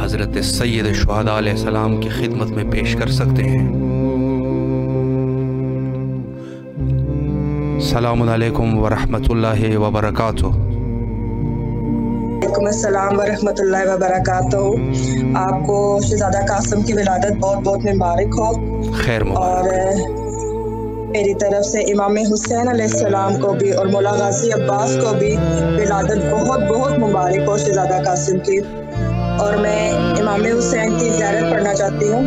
حضرت سید شہداء علیہ السلام کی خدمت میں پیش کر سکتے ہیں۔ السلام علیکم ورحمۃ اللہ وبرکاتہ۔ وعلیکم السلام ورحمۃ اللہ وبرکاتہ۔ آپ کو شہزادہ قاسم کی ولادت بہت بہت مبارک ہو۔ خیر مبارک۔ اور میری طرف سے امام حسین علیہ السلام کو بھی اور مولا غازی عباس کو بھی ولادت بہت بہت مبارک ہو شہزادہ قاسم کی۔ اور میں امام حسین کی زیارت پڑھنا چاہتی ہوں۔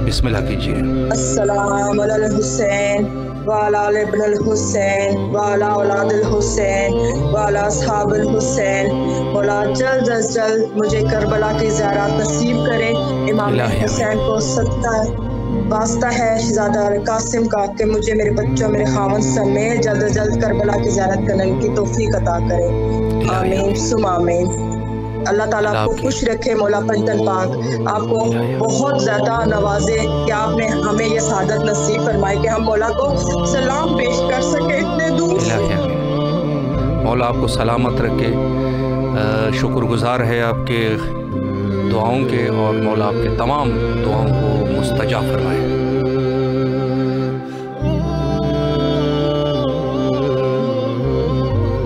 بسم اللہ کیجیے۔ السلام علی الحسین وعلی آل ابن الحسین وعلی اولاد الحسین وعلی اصحاب الحسین۔ مولا جلد از جلد مجھے کربلا کی زیارت نصیب کرے۔ امام حسین کو صدقہ واسطہ ہے شہزادہ قاسم کا کہ مجھے میرے بچوں میرے خاوند سمیت جلد از جلد کربلا کی زیارت کرنے کی توفیق عطا کرے۔ آمین ثم آمین۔ اللہ تعالیٰ آپ کو خوش رکھے، مولا پنجتن پاک آپ کو بہت زیادہ نوازے کہ آپ نے ہمیں یہ سعادت نصیب فرمائی کہ ہم مولا کو سلام پیش کر سکے اتنے دور سے۔ مولا آپ کو سلامت رکھے، شکر گزار ہے آپ کے دعاؤں کے، اور مولا آپ کے تمام دعاؤں کو مستجاب فرمائے۔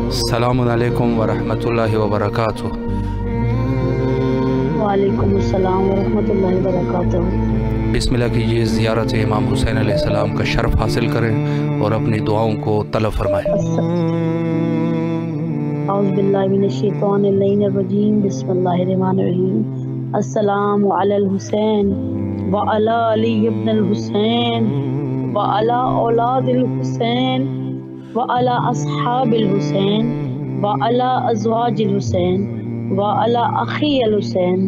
السلام علیکم ورحمۃ اللہ وبرکاتہ۔ وعلیکم السلام ورحمۃ اللہ وبرکاتہ۔ بسم اللہ کیجیے، زیارت امام حسین علیہ السلام کا شرف حاصل کریں اور اپنی دعاؤں کو طلب فرمائیں۔ اعوذ باللہ من الشیطان اللعین الرجیم، بسم اللہ الرحمن الرحیم۔ السلام علی الحسین وعلی علی ابن الحسین وعلی اولاد الحسین وعلی اصحاب الحسین وعلی ازواج الحسین وعلی اخی الحسین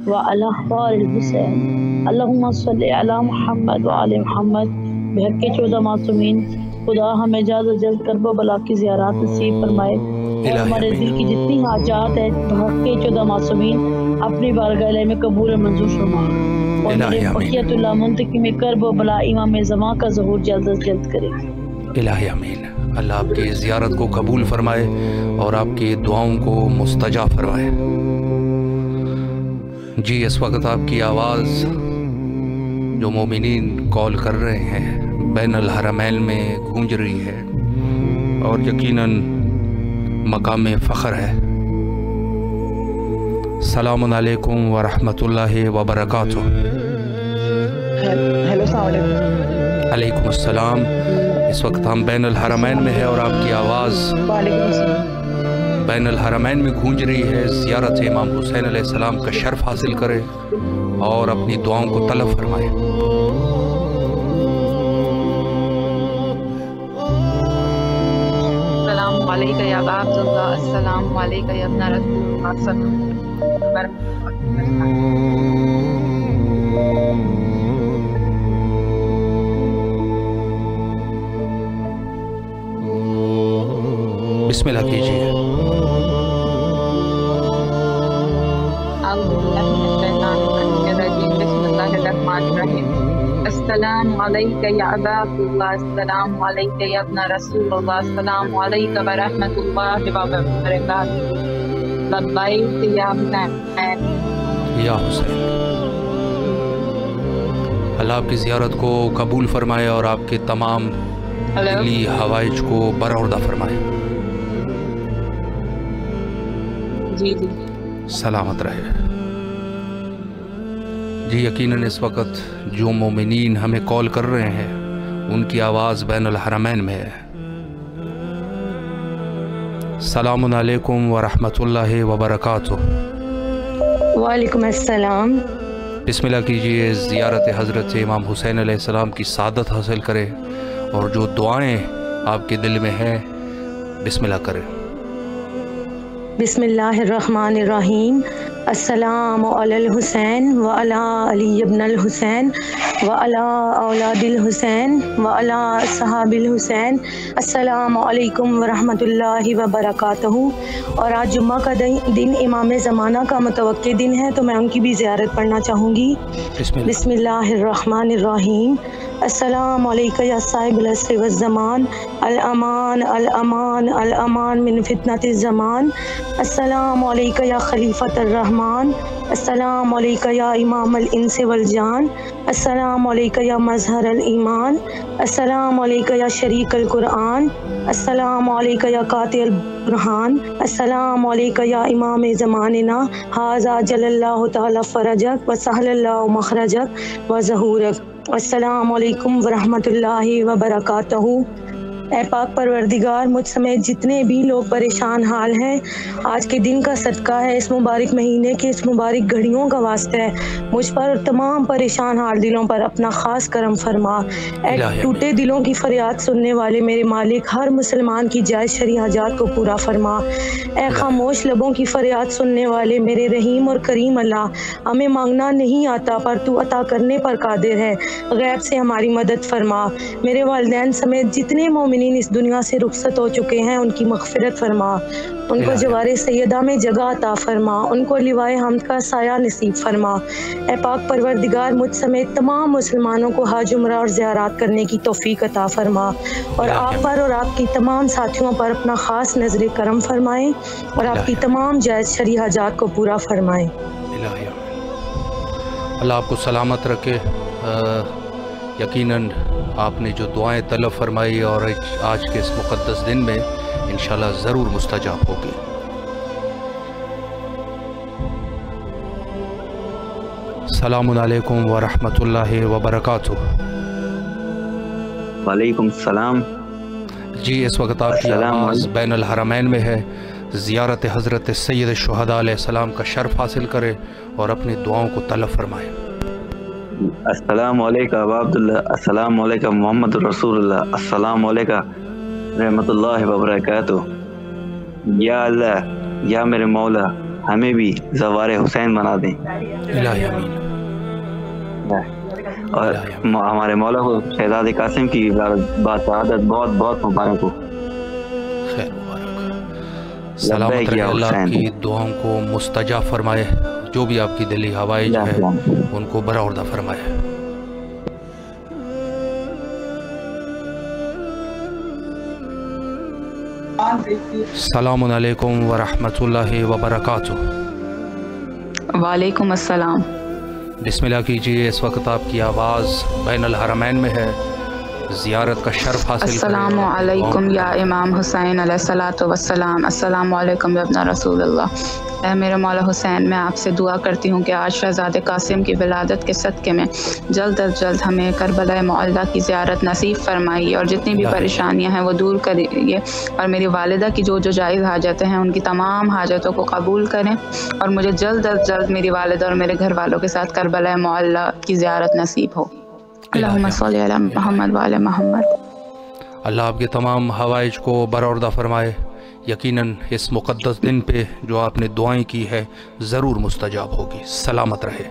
وعلی احوال الحسین۔ اللہم صلی علی محمد وعلی محمد۔ بحق 14 معصومین خدا ہمیں جلد از جلد کرب و بلا کی زیارات نصیب فرمائے، اور ہمارے دل کی جتنی حاجات ہیں بحق 14 معصومین اپنی بارگاہ الہی میں قبول و منظور فرمائے، اور میرے بقیت اللہ منتقم میں کرب و بلا امام زمان کا ظہور جلد از جلد کرے۔ الہی آمین۔ اللہ آپ کی زیارت کو قبول فرمائے اور آپ کی دعاؤں کو مستجاب فرمائے۔ جی اس وقت آپ کی آواز جو مومنین کال کر رہے ہیں بین الحرمین میں گونج رہی ہے، اور یقیناً مقام فخر ہے۔ السلام علیکم ورحمۃ اللہ وبرکاتہ۔ ہیلو السلام علیکم۔ علیکم السلام۔ اس وقت ہم بین الحرمین میں ہے اور آپ کی آواز وعلیکم السلام بین الحرمین میں گونج رہی ہے۔ زیارت امام حسین علیہ السلام کا شرف حاصل کرے اور اپنی دعاؤں کو طلب فرمائے۔ السلام علیکم یا ابا عبداللہ، السلام علیکم یا ابن رسول اللہ صلی اللہ علیہ وسلم۔ بسم اللہ کیجیے۔ السلام علیکم یا ابا عبداللہ، السلام علیکم یا ابن رسول اللہ، السلام علیکم ورحمۃ اللہ وبرکاتہ۔ لبیک یا ابن یا حسین۔ اللہ آپ کی زیارت کو قبول فرمائے اور آپ کے تمام دلی حوائج کو برآوردہ فرمائے۔ جی سلامت رہے۔ جی یقیناً اس وقت جو مومنین ہمیں کال کر رہے ہیں ان کی آواز بین الحرمین میں ہے۔ السلام علیکم ورحمۃ اللہ وبرکاتہ۔ وعلیکم السلام۔ بسم اللہ کیجیے، زیارت حضرت امام حسین علیہ السلام کی سعادت حاصل کرے اور جو دعائیں آپ کے دل میں ہیں بسم اللہ کرے۔ بسم اللہ الرحمن الرحیم۔ السلام علی الحسین وعلی علی ابن الحسین وعلی اولاد الحسین وعلی اصحاب الحسین۔ السلام علیکم ورحمۃ اللہ وبرکاتہ۔ اور آج جمعہ کا دن امام زمانہ کا متوقع دن ہے تو میں ان کی بھی زیارت پڑھنا چاہوں گی۔ بسم اللہ الرحمن الرحیم۔ السلام علیکم یا صاحب العصر والزمان، الامان الامان الامان من فتنۃ الزمان۔ السلام علیکم یا خلیفۃ الرحمن الرحمن، السلام علیکہ یا امام الانس والجان، السلام علیکہ یا مظہر الایمان، السلام علیکہ یا شریک القرآن، السلام علیکہ یا قاطع البرہان، السلام علیکہ یا امام زماننا، ھذا جل اللہ تعالی فرجک وسہل اللہ مخرجک وظہورک، السلام علیکم ورحمۃ اللہ وبرکاتہ۔ اے پاک پروردگار، مجھ سمیت جتنے بھی لوگ پریشان حال ہیں، آج کے دن کا صدقہ ہے، اس مبارک مہینے کے اس مبارک گھڑیوں کا واسطہ ہے، مجھ پر اور تمام پریشان حال دلوں پر اپنا خاص کرم فرما۔ اے ٹوٹے دلوں کی فریاد سننے والے میرے مالک، ہر مسلمان کی جائز شرعی حاجات کو پورا فرما۔ اے خاموش لبوں کی فریاد سننے والے میرے رحیم اور کریم اللہ، ہمیں مانگنا نہیں آتا پر تو عطا کرنے پر قادر ہے، غیب سے ہماری مدد فرما۔ میرے والدین سمیت جتنے مومنین اس دنیا سے رخصت ہو چکے ہیں، ان کی مغفرت فرما، ان کو جوار سیدہ میں جگہ عطا فرما، ان کو لوائے حمد کا سایہ نصیب فرما۔ اے پاک پروردگار، مجھ سمیت تمام مسلمانوں کو حج عمرہ اور زیارات کرنے کی توفیق عطا فرما، اور آپ پر اور آپ کی تمام ساتھیوں پر اپنا خاص نظر کرم فرمائیں، اور آپ کی تمام جائز شرعی حاجات کو پورا فرمائیں۔ اللہ آپ کو سلامت رکھے۔ یقیناً آپ نے جو دعائیں طلب فرمائی اور آج کے اس مقدس دن میں انشاءاللہ ضرور مستجاب ہوگی۔ السلام علیکم ورحمۃ اللہ وبرکاتہ۔ وعلیکم السلام۔ جی، اس وقت آپ کی آواز بین الحرمین میں ہے، زیارت حضرت سید الشہداء علیہ السلام کا شرف حاصل کرے اور اپنی دعاؤں کو طلب فرمائے۔ السلام علیکم ابا عبداللہ، السلام علیکم محمد رسول اللہ، السلام علیکم رحمۃ اللہ وبرکاتہ۔ یا اللہ، یا میرے مولا، ہمیں بھی زوار حسین بنا دیں، الہی آمین۔ اور ہمارے مولا کو شہزاد قاسم کی باسعادت بہت بہت مبارک ہو۔ خیر مبارک، سلامت رہے، اللہ آپ کی دعاؤں کو مستجاب فرمائے، جو بھی آپ کی دلی ہوائج ہے ان کو برآوردہ فرمائے۔ السلام علیکم ورحمۃ اللہ وبرکاتہ۔ وعلیکم السلام۔ بسم اللہ کیجیے، اس وقت آپ کی آواز بین الحرمین میں ہے، زیارت کا شرف حاصل کریں۔ السلام علیکم یا امام حسین علیہ الصلاۃ والسلام، السلام علیکم یا ابن رسول اللہ۔ اے میرے مولا حسین، میں آپ سے دعا کرتی ہوں کہ آج شہزاد قاسم کی ولادت کے صدقے میں جلد از جلد ہمیں کربلا معلہ کی زیارت نصیب فرمائیے، اور جتنی بھی پریشانیاں ہیں وہ دور کریے، اور میری والدہ کی جو جائز حاجتیں ہیں ان کی تمام حاجتوں کو قبول کریں، اور مجھے جلد از جلد میری والدہ اور میرے گھر والوں کے ساتھ کربلا معلہ کی زیارت نصیب ہو۔ اللہم صلی علی محمد وعلی محمد۔ اللہ آپ کے تمام حوائج کو برآوردہ فرمائے۔ یقیناً اس مقدس دن پہ جو آپ نے دعائیں کی ہے ضرور مستجاب ہوگی۔ سلامت رہے۔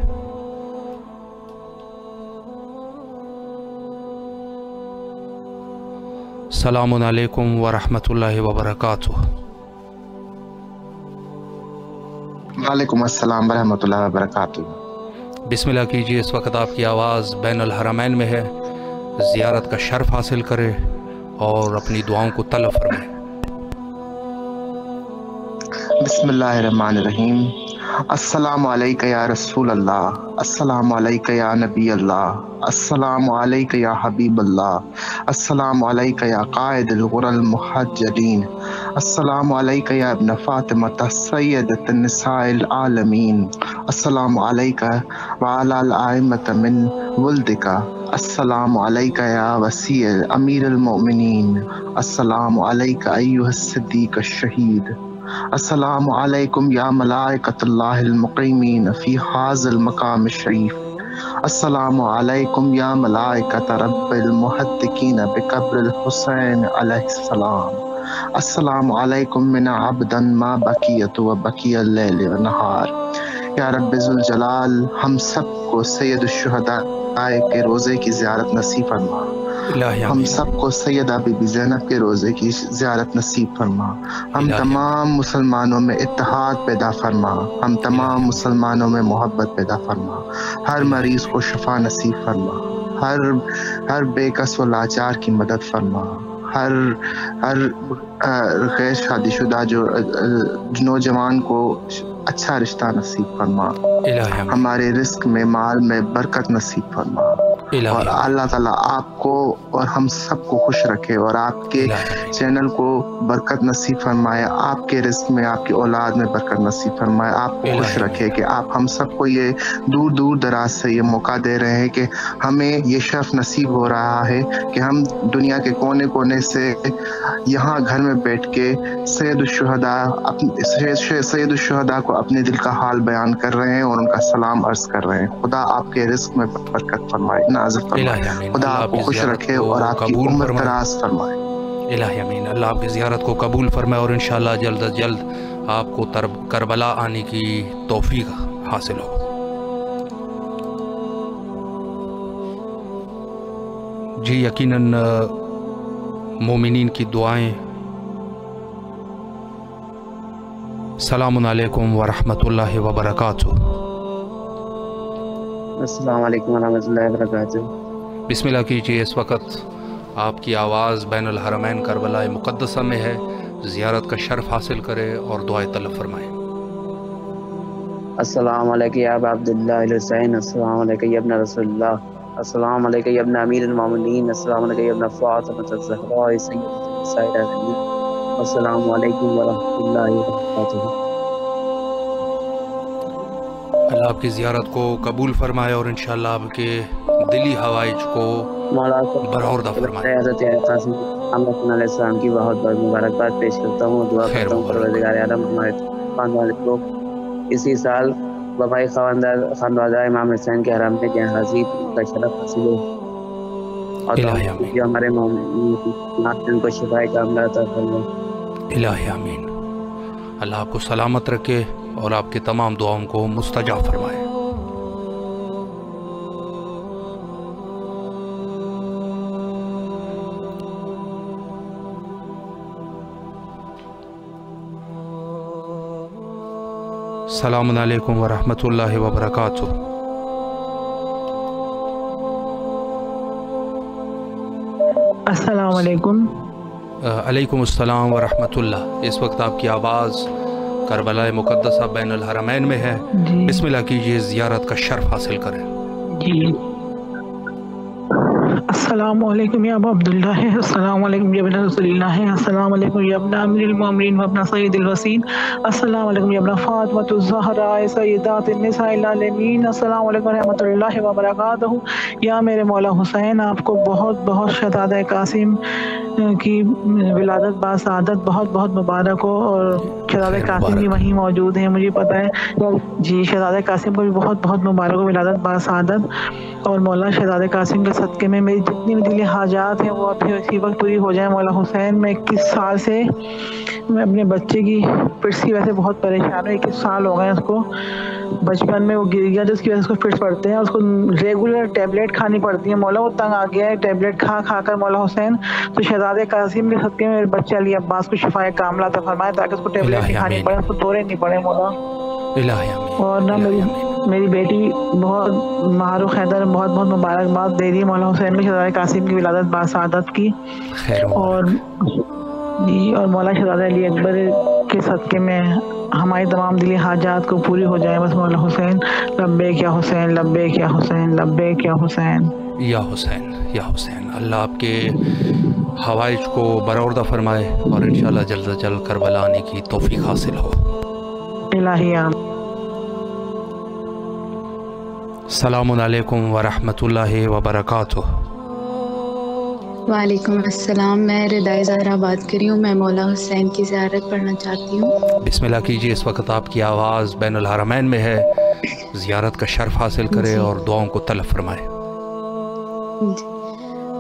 السلام علیکم ورحمۃ اللہ وبرکاتہ۔ وعلیکم السلام ورحمۃ اللہ وبرکاتہ۔ بسم اللہ کیجیے، اس وقت آپ کی آواز بین الحرمین میں ہے، زیارت کا شرف حاصل کرے اور اپنی دعاؤں کو طلب فرمائے۔ بسم اللہ الرحمن الرحیم۔ السلام علیکہ یا رسول اللہ، السلام علیکہ یا نبی اللہ، السلام علیکہ یا حبیب اللہ، السلام علیکہ یا قائد الغر المحجلین، السلام علیکہ یا ابن فاطمہ سیدۃ النساء العالمین، السلام علیکہ وعلی الائمۃ من ولدک، السلام علیکہ یا وسیع امیر المؤمنین، السلام علیکہ ایھا الصدیق الشہید، السلام علیکم یا ملائکۃ اللہ المقیمین فی ھذا المقام الشریف، السلام علیکم یا ملائکۃ رب المحدقین بقبر الحسین علیہ السلام، السلام علیکم من عبدا ما بقیت و بقی اللیل و نہار۔ یا رب ذوالجلال، ہم سب کو سید الشہداء کے روزے کی زیارت نصیب فرما، ہم سب کو سیدہ بی بی زینب کے روزے کی زیارت نصیب فرما، ہم تمام مسلمانوں میں اتحاد پیدا فرما، ہم تمام مسلمانوں میں محبت پیدا فرما، ہر مریض کو شفا نصیب فرما، ہر بے کس و لاچار کی مدد فرما، غیر شادی شدہ جو نوجوان کو اچھا رشتہ نصیب فرما، ہمارے رزق میں مال میں برکت نصیب فرما، اور اللہ تعالیٰ آپ کو اور ہم سب کو خوش رکھے، اور آپ کے چینل کو برکت نصیب فرمائے، آپ کے رزق میں آپ کی اولاد میں برکت نصیب فرمائے، آپ کو خوش رکھے کہ آپ ہم سب کو یہ دور دور دراز سے یہ موقع دے رہے ہیں کہ ہمیں یہ شرف نصیب ہو رہا ہے کہ ہم دنیا کے کونے کونے سے یہاں گھر میں بیٹھ کے سید الشہداء کو اپنے دل کا حال بیان کر رہے ہیں اور ان کا سلام عرض کر رہے ہیں۔ خدا آپ کے رزق میں برکت فرمائے، نازل فرمائے، خدا آپ کو خوش رکھے اور آپ کی عمر دراز فرمائے۔ الہی امین، اللہ آپ کی زیارت کو قبول فرمائے، اور انشاءاللہ جلد از جلد آپ کو کربلا آنے کی توفیق حاصل ہو۔ جی یقیناً مومنین کی دعائیں۔ السلام علیکم ورحمۃ اللہ وبرکاتہ۔ السلام علیکم ورحمۃ اللہ وبرکاتہ۔ بسم اللہ کیجیے، اس وقت آپ کی آواز بین الحرمین کربلا مقدسہ میں ہے، زیارت کا شرف حاصل کرے اور دعائیں طلب فرمائیں۔ السلام علیکم یا ابا عبداللہ الحسین، السلام علیکم یا ابن رسول اللہ، السلام علیکم یا ابن امیر المومنین، السلام علیکم یا ابن فاطمہ الزہراء سیدۃ النساء العالمین، السلام علیکم ورحمۃ اللہ وبرکاتہ۔ اللہ آپ کی زیارت کو قبول فرمائے اور انشاءاللہ آپ کے دلی حوائج کو برآوردہ فرمائے۔ حضرت قاسم علیہ السلام کی بہت بہت مبارکباد پیش کرتا ہوں، دعا کرتا ہوں پروردگار عالم ہمارے خاندان کو اسی سال وبائی خاندان امام حسین کے حرم میں جہاں حاضری کا شرف حاصل ہو، اور جو ہمارے مومنین کو شفائے کاملہ عطا فرمائے۔ الہی آمین۔ اللہ آپ کو سلامت رکھے اور آپ کے تمام دعاؤں کو مستجاب فرمائے۔ السلام علیکم ورحمۃ اللہ وبرکاتہ۔ السلام علیکم۔ علیکم السلام ورحمۃ اللہ۔ اس وقت آپ کی آواز کربلا مقدسہ بین الحرمین میں ہے، بسم اللہ کیجیے، زیارت کا شرف حاصل کریں۔ جی السلام علیکم یا ابا عبداللہ، السلام علیکم یا ابن رسول اللہ، السلام علیکم یا ابن امیر المومنین و ابن سید الوسین، السلام علیکم یا ابن فاطمہ الزہراء سیدات النساء العالمین، السلام علیکم ورحمۃ اللہ وبرکاتہ۔ یا میرے مولا حسین، آپ کو بہت بہت شہزادہ قاسم کی ولادت با سعادت بہت بہت مبارک ہو، اور شہزادہ قاسم بھی وہیں موجود ہیں، مجھے پتہ ہے جی، شہزادہ قاسم کو بھی بہت بہت مبارک ہو ولادت با سعادت، اور مولا شہزادہ قاسم کے صدقے میں میری جتنی بھی دلی حاجات ہیں وہ ابھی اسی وقت پوری ہو جائیں۔ مولا حسین، میں 21 سال سے میں اپنے بچے کی فٹس کی وجہ سے بہت پریشان ہوں، 21 سال ہو گئے اس کو، بچپن میں وہ گر گیا جس کی وجہ سے اس کو فٹس پڑتے ہیں، اس کو ریگولر ٹیبلیٹ کھانی پڑتی ہے، مولا وہ تنگ آ گیا ہے ٹیبلیٹ کھا کھا کر مولا حسین۔ تو شہزادہ قاسم کے صدقے میں میرے بچے علی عباس کو شفائے کاملہ عطا فرمائے، تاکہ اس کو ٹیبلیٹ نہیں کھانی پڑے، اس کو دورے نہیں پڑے مولا۔ اور نہ میری بیٹی بہت معروف حیدر بہت بہت مبارکباد دے دی مولا حسین میں شہزادہ قاسم کی ولادت با سعادت کی، اور جی، اور مولا شہزادہ علی اکبر کے صدقے میں ہماری تمام دلی حاجات کو پوری ہو جائے بس مولا حسین۔ لبیک یا حسین، لبیک یا حسین، لبیک یا حسین، یا حسین یا حسین۔ اللہ آپ کے حوائج کو برآوردہ فرمائے اور انشاءاللہ جلد از جلد کربلا آنے کی توفیق حاصل ہو۔ الہی آمین۔ السلام علیکم ورحمۃ اللہ وبرکاتہ۔ وعلیکم السلام، میں ردائے زہرا بات کر رہی ہوں، میں مولا حسین کی زیارت پڑھنا چاہتی ہوں۔ بسم اللہ کیجیے، اس وقت آپ کی آواز بین الحرمین میں ہے، زیارت کا شرف حاصل کرے اور دعاؤں کو طلب فرمائے۔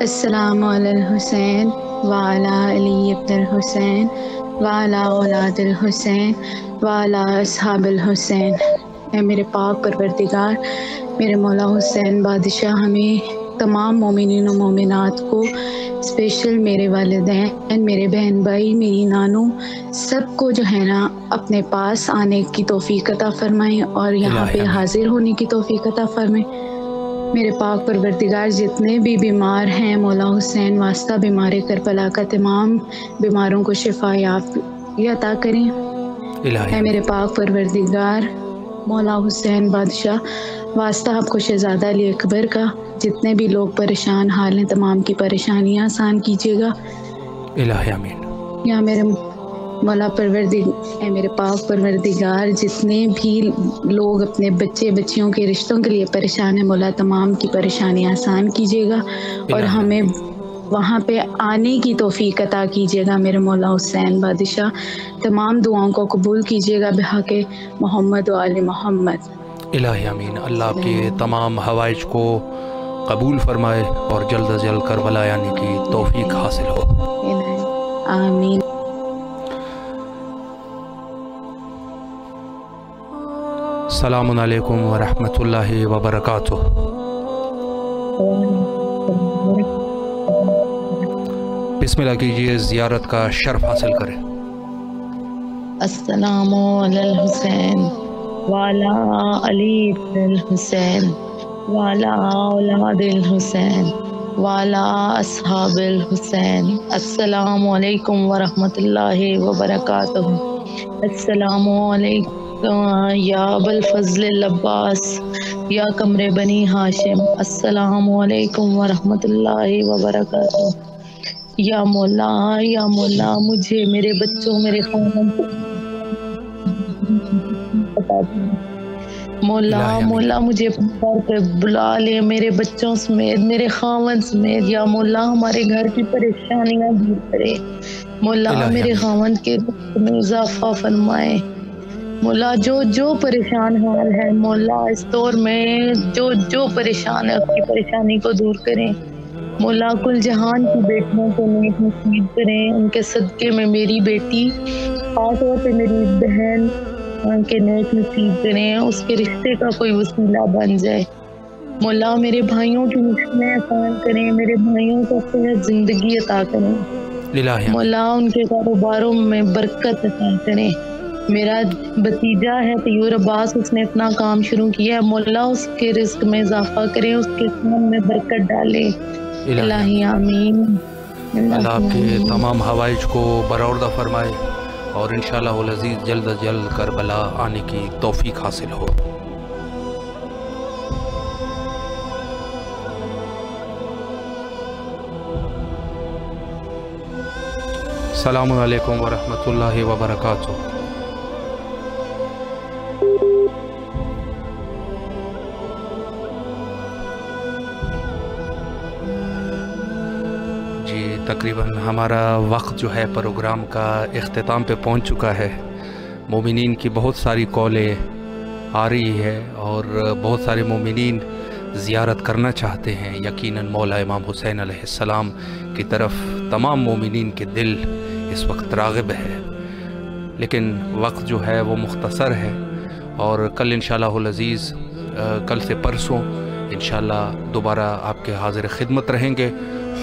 السلام علی الحسین وعلی علی ابن الحسین وعلی اولاد الحسین وعلی اصحاب الحسین۔ اے میرے پاک پروردگار، میرے مولا حسین بادشاہ، ہمیں تمام مومنین و مومنات کو، اسپیشل میرے والدین، میرے بہن بھائی، میری نانو، سب کو جو ہے نا اپنے پاس آنے کی توفیق عطا فرمائیں اور یہاں پہ حاضر ہونے کی توفیق عطا فرمائیں۔ میرے پاک پروردگار جتنے بھی بیمار ہیں مولا حسین واسطہ بیمار کربلا کا تمام بیماروں کو شفا یافی عطا کریں۔ اے میرے پاک پروردگار مولا حسین بادشاہ واسطہ آپ کو شہزادہ علی اکبر کا جتنے بھی لوگ پریشان حال ہیں تمام کی پریشانیاں آسان کیجیے گا الہی آمین۔ یا میرے مولا اے میرے پاک پروردگار جتنے بھی لوگ اپنے بچے بچیوں کے رشتوں کے لیے پریشان ہیں مولا تمام کی پریشانیاں آسان کیجیے گا اور ہمیں وہاں پہ آنے کی توفیق عطا کیجیے گا میرے مولا حسین بادشاہ۔ تمام دعاؤں کو قبول کیجیے گا بحق محمد و آل محمد۔ الہی آمین۔ اللہ آپ کے تمام حوائج کو قبول فرمائے اور جلد از جلد کربلا آنے کی توفیق حاصل ہو۔ آمین۔ السلام علیکم ورحمۃ اللہ وبرکاتہ۔ بسم اللہ کیجیے، زیارت کا شرف حاصل کریں۔ السلام علی الحسین وعلی علی بن الحسین وعلی اولاد الحسین وعلی اصحاب الحسین۔ السلام علیکم ورحمۃ اللہ وبرکاتہ۔ السلام علیکم یا ابوالفضل العباس یا قمر بنی ہاشم۔ السلام علیکم ورحمۃ اللہ وبرکاتہ۔ یا مولا مجھے میرے بچوں میرے خاندان مولا مجھے گھر پہ بلا لے میرے بچوں سمیت میرے خاوند سمیت۔ یا مولا ہمارے گھر کی پریشانیاں دور کرے مولا، میرے خاوند کے رزق میں اضافہ فرمائے مولا۔ جو پریشان حال ہے مولا اس دور میں جو پریشان ہے اس کی پریشانی کو دور کریں مولا۔ کل جہان کی بیٹیوں کو نیک نصیب کریں، ان کے صدقے میں میری بیٹی خاص طور پہ میری بہن کے نیک نصیب کریں، اس کے رشتے کا کوئی وسیلہ بن جائے مولا۔ میرے بھائیوں کی مشکلیں آسان کریں، میرے بھائیوں کو صحت زندگی عطا کریں مولا، ان کے کاروباروں میں برکت عطا کریں۔ میرا بھتیجا ہے طیور عباس، اس نے اپنا کام شروع کیا ہے مولا، اس کے رزق میں اضافہ کریں، اس کے کام میں برکت ڈالے الہی آمین۔ اللہ آپ کے تمام حوائج کو برآوردہ فرمائے اور انشاءاللہ العزیز جلد از جلد کربلا آنے کی توفیق حاصل ہو۔ السلام علیکم ورحمۃ اللہ وبرکاتہ۔ تقریباً ہمارا وقت جو ہے پروگرام کا اختتام پہ پہنچ چکا ہے۔ مومنین کی بہت ساری کالیں آ رہی ہے اور بہت سارے مومنین زیارت کرنا چاہتے ہیں۔ یقیناً مولا امام حسین علیہ السلام کی طرف تمام مومنین کے دل اس وقت راغب ہے، لیکن وقت جو ہے وہ مختصر ہے اور کل انشاءاللہ العزیز کل سے پرسوں انشاءاللہ دوبارہ آپ کے حاضر خدمت رہیں گے۔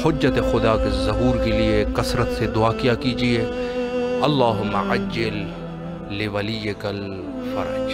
حجت خدا کے ظہور کے لیے کثرت سے دعا کیا کیجیے۔ اللہم عجل لولیک الفرج۔